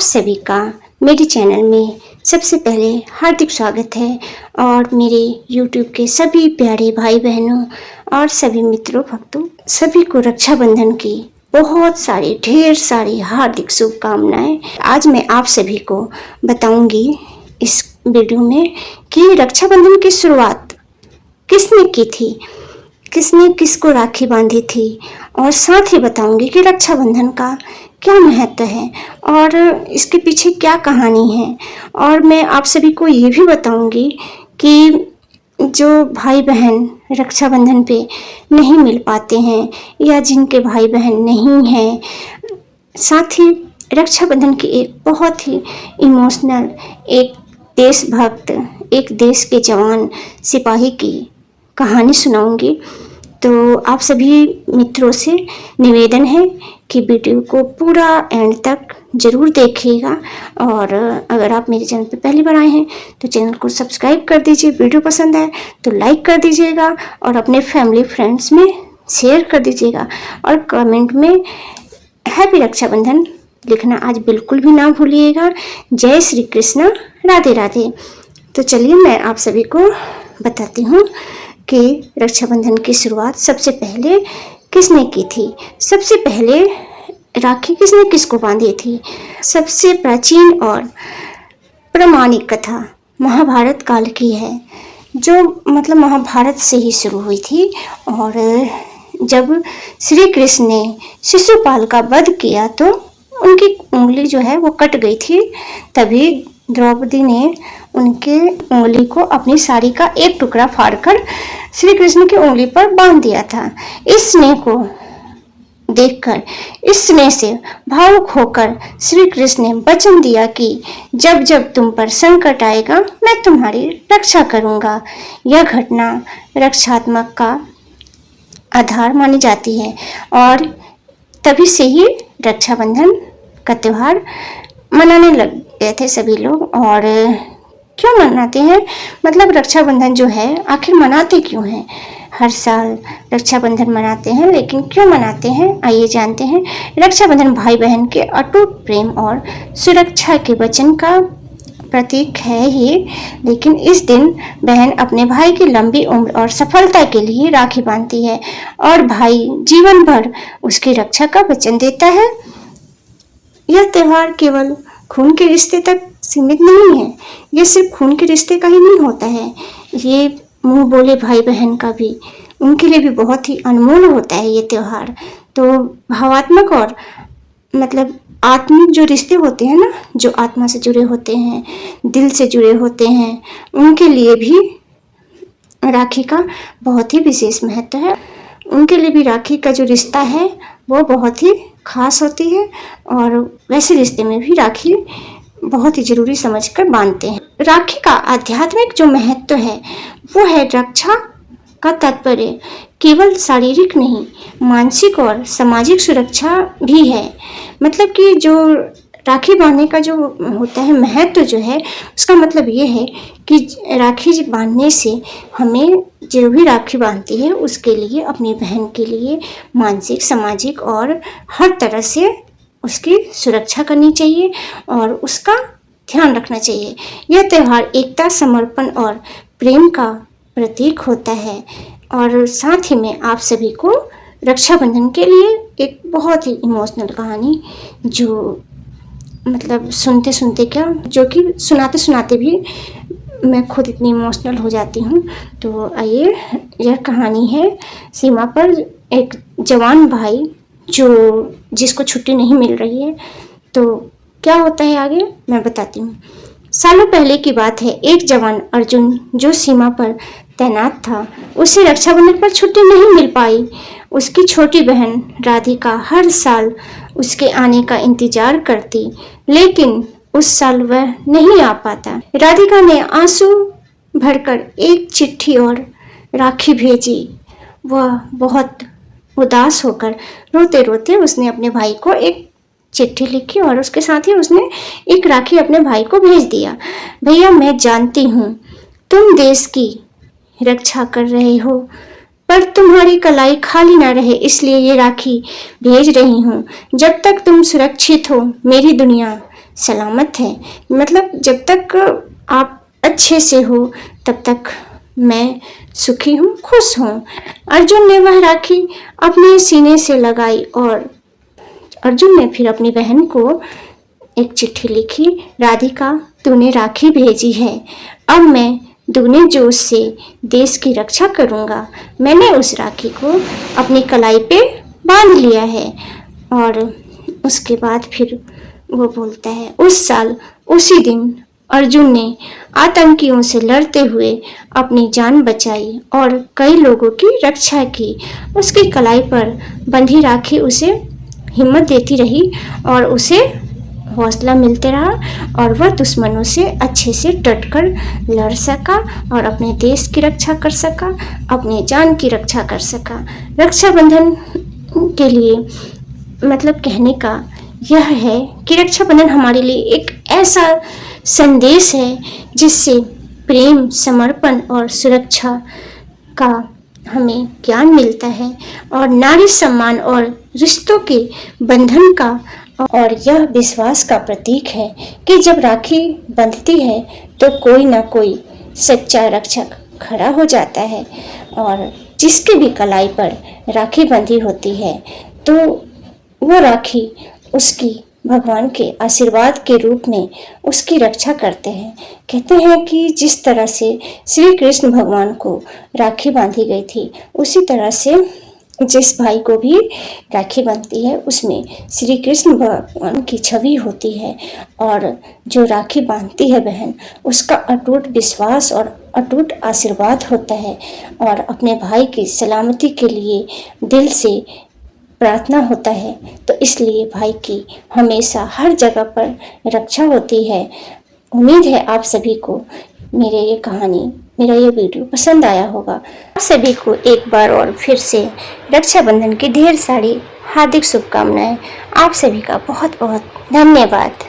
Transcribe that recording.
सभी का मेरे चैनल में सबसे पहले हार्दिक स्वागत है और मेरे YouTube के सभी प्यारे भाई बहनों और सभी मित्रों भक्तों सभी को रक्षाबंधन की बहुत सारी ढेर सारी हार्दिक शुभकामनाएं। आज मैं आप सभी को बताऊंगी इस वीडियो में कि रक्षाबंधन की शुरुआत किसने की थी, किसने किसको राखी बांधी थी और साथ ही बताऊंगी कि रक्षाबंधन का क्या महत्व है और इसके पीछे क्या कहानी है। और मैं आप सभी को ये भी बताऊंगी कि जो भाई बहन रक्षाबंधन पे नहीं मिल पाते हैं या जिनके भाई बहन नहीं हैं, साथ ही रक्षाबंधन की एक बहुत ही इमोशनल, एक देशभक्त, एक देश के जवान सिपाही की कहानी सुनाऊंगी। तो आप सभी मित्रों से निवेदन है कि वीडियो को पूरा एंड तक ज़रूर देखिएगा और अगर आप मेरे चैनल पर पहली बार आए हैं तो चैनल को सब्सक्राइब कर दीजिए। वीडियो पसंद आए तो लाइक कर दीजिएगा और अपने फैमिली फ्रेंड्स में शेयर कर दीजिएगा और कमेंट में हैप्पी रक्षाबंधन लिखना आज बिल्कुल भी ना भूलिएगा। जय श्री कृष्ण, राधे राधे। तो चलिए मैं आप सभी को बताती हूँ कि रक्षाबंधन की शुरुआत सबसे पहले किसने की थी। सबसे पहले राखी किसने किसको बांधी थी। सबसे प्राचीन और प्रामाणिक कथा महाभारत काल की है, जो मतलब महाभारत से ही शुरू हुई थी। और जब श्री कृष्ण ने शिशुपाल का वध किया तो उनकी उंगली जो है वो कट गई थी। तभी द्रौपदी ने उनके उंगली को अपनी साड़ी का एक टुकड़ा फाड़कर श्री कृष्ण की उंगली पर बांध दिया था। इस स्नेह को देखकर, इस स्नेह से भावुक होकर श्री कृष्ण ने वचन दिया कि जब जब तुम पर संकट आएगा मैं तुम्हारी रक्षा करूंगा। यह घटना रक्षात्मक का आधार मानी जाती है और तभी से ही रक्षाबंधन का त्योहार मनाने लग गए थे सभी लोग। और क्यों मनाते हैं, मतलब रक्षाबंधन जो है आखिर मनाते क्यों हैं। हर साल रक्षाबंधन मनाते हैं, लेकिन क्यों मनाते हैं आइए जानते हैं। रक्षाबंधन भाई बहन के अटूट प्रेम और सुरक्षा के वचन का प्रतीक है ही, लेकिन इस दिन बहन अपने भाई की लंबी उम्र और सफलता के लिए राखी बांधती है और भाई जीवन भर उसकी रक्षा का वचन देता है। यह त्योहार केवल खून के रिश्ते तक सीमित नहीं है, ये सिर्फ खून के रिश्ते का ही नहीं होता है, ये मुंह बोले भाई बहन का भी, उनके लिए भी बहुत ही अनमोल होता है ये त्योहार। तो भावात्मक और मतलब आत्मिक जो रिश्ते होते हैं ना, जो आत्मा से जुड़े होते हैं, दिल से जुड़े होते हैं, उनके लिए भी राखी का बहुत ही विशेष महत्व है। उनके लिए भी राखी का जो रिश्ता है वो बहुत ही खास होती है और वैसे रिश्ते में भी राखी बहुत ही जरूरी समझकर बांधते हैं। राखी का आध्यात्मिक जो महत्व है वो है रक्षा का तात्पर्य केवल शारीरिक नहीं, मानसिक और सामाजिक सुरक्षा भी है। मतलब कि जो राखी बांधने का जो होता है महत्व जो है, उसका मतलब ये है कि राखी बांधने से हमें जो भी राखी बांधती है उसके लिए, अपनी बहन के लिए मानसिक, सामाजिक और हर तरह से उसकी सुरक्षा करनी चाहिए और उसका ध्यान रखना चाहिए। यह त्योहार एकता, समर्पण और प्रेम का प्रतीक होता है। और साथ ही में आप सभी को रक्षाबंधन के लिए एक बहुत ही इमोशनल कहानी, जो मतलब सुनते सुनते क्या, जो कि सुनाते सुनाते भी मैं खुद इतनी इमोशनल हो जाती हूँ। तो आइए, यह कहानी है सीमा पर एक जवान भाई जिसको छुट्टी नहीं मिल रही है। तो क्या होता है आगे मैं बताती हूँ। सालों पहले की बात है, एक जवान अर्जुन जो सीमा पर तैनात था, उसे रक्षाबंधन पर छुट्टी नहीं मिल पाई। उसकी छोटी बहन राधिका हर साल उसके आने का इंतजार करती, लेकिन उस साल वह नहीं आ पाता। राधिका ने आंसू भरकर एक चिट्ठी और राखी भेजी। वह बहुत उदास होकर रोते रोते उसने अपने भाई को एक चिट्ठी लिखी और उसके साथ ही उसने एक राखी अपने भाई को भेज दिया। भैया, मैं जानती हूँ तुम देश की रक्षा कर रहे हो, पर तुम्हारी कलाई खाली ना रहे इसलिए ये राखी भेज रही हूँ। जब तक तुम सुरक्षित हो मेरी दुनिया सलामत है। मतलब जब तक आप अच्छे से हो तब तक मैं सुखी हूँ, खुश हूँ। अर्जुन ने वह राखी अपने सीने से लगाई और अर्जुन ने फिर अपनी बहन को एक चिट्ठी लिखी, राधिका तूने राखी भेजी है, अब मैं दुगने जोश से देश की रक्षा करूँगा। मैंने उस राखी को अपनी कलाई पे बांध लिया है। और उसके बाद फिर वो बोलता है, उस साल उसी दिन अर्जुन ने आतंकियों से लड़ते हुए अपनी जान बचाई और कई लोगों की रक्षा की। उसकी कलाई पर बंधी राखी उसे हिम्मत देती रही और उसे हौसला मिलते रहा और वह दुश्मनों से अच्छे से डटकर लड़ सका और अपने देश की रक्षा कर सका, अपनी जान की रक्षा कर सका। रक्षाबंधन के लिए मतलब कहने का यह है कि रक्षाबंधन हमारे लिए एक ऐसा संदेश है जिससे प्रेम, समर्पण और सुरक्षा का हमें ज्ञान मिलता है और नारी सम्मान और रिश्तों के बंधन का, और यह विश्वास का प्रतीक है कि जब राखी बंधती है तो कोई ना कोई सच्चा रक्षक खड़ा हो जाता है। और जिसके भी कलाई पर राखी बंधी होती है तो वो राखी उसकी भगवान के आशीर्वाद के रूप में उसकी रक्षा करते हैं। कहते हैं कि जिस तरह से श्री कृष्ण भगवान को राखी बांधी गई थी उसी तरह से जिस भाई को भी राखी बनती है उसमें श्री कृष्ण भगवान की छवि होती है। और जो राखी बांधती है बहन, उसका अटूट विश्वास और अटूट आशीर्वाद होता है और अपने भाई की सलामती के लिए दिल से प्रार्थना होता है। तो इसलिए भाई की हमेशा हर जगह पर रक्षा होती है। उम्मीद है आप सभी को मेरे ये कहानी, मेरा ये वीडियो पसंद आया होगा। आप सभी को एक बार और फिर से रक्षाबंधन की ढेर सारी हार्दिक शुभकामनाएं। आप सभी का बहुत बहुत धन्यवाद।